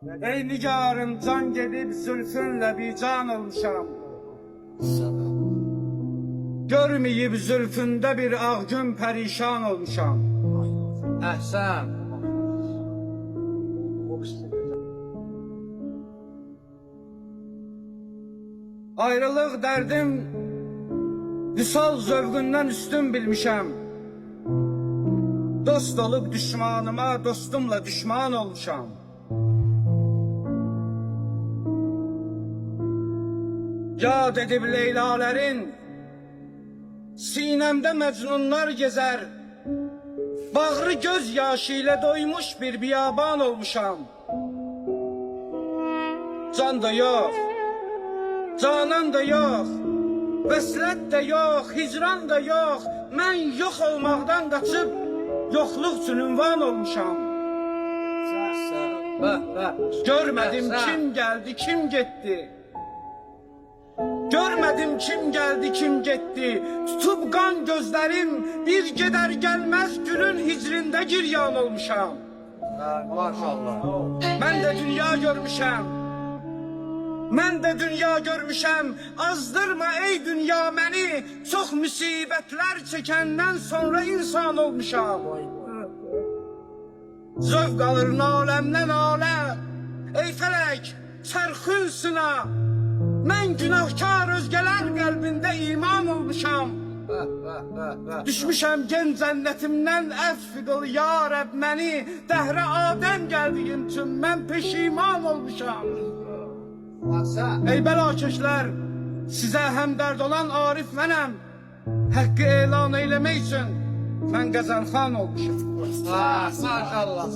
Ey nigarım can gedib zülfünlə bican olmuşam. Görmeyib zülfündə bir ağ gün perişan olmuşam. Əhsən. Ayrılıq dərdim vüsal zövqündən üstün bilmişəm. Dost olub düşmanıma, dostumla düşman olmuşam. Yad edib leylələrin sinemde mecnunlar gezer. Bağrı göz yaşı ile doymuş bir biyaban olmuşam. Can da yok, canan da yok, vəslət de yok, hicran da yok. Mən yok olmaktan kaçıp yokluk üçün ünvan olmuşam. Görmedim kim geldi, kim gitti. Görmedim kim geldi, kim gitti. Tutup kan gözlerim bir gider gelmez gülün hicrində giryan olmuşam. Maşallah. Ben de dünya görmüşəm. Ben de dünya görmüşəm. Azdırma ey dünya beni. Çok musibetler çekenden sonra insan olmuşam. Zövq alır alemden alem. Ey felek çarxın sına. Ben günahkar özgeler kalbinde iman olmuşam. Düşmüşəm gen cənnətimdən əfv qıl ya Rəbb məni. Dəhrə Adəm gəldiyim üçün mən peşiman olmuşam. Ey bəlakəşlər, sizə həmdərd olan Arif mənəm. Haqqı elan eyləmək üçün mən qəzəlxan olmuşam. Maşallah.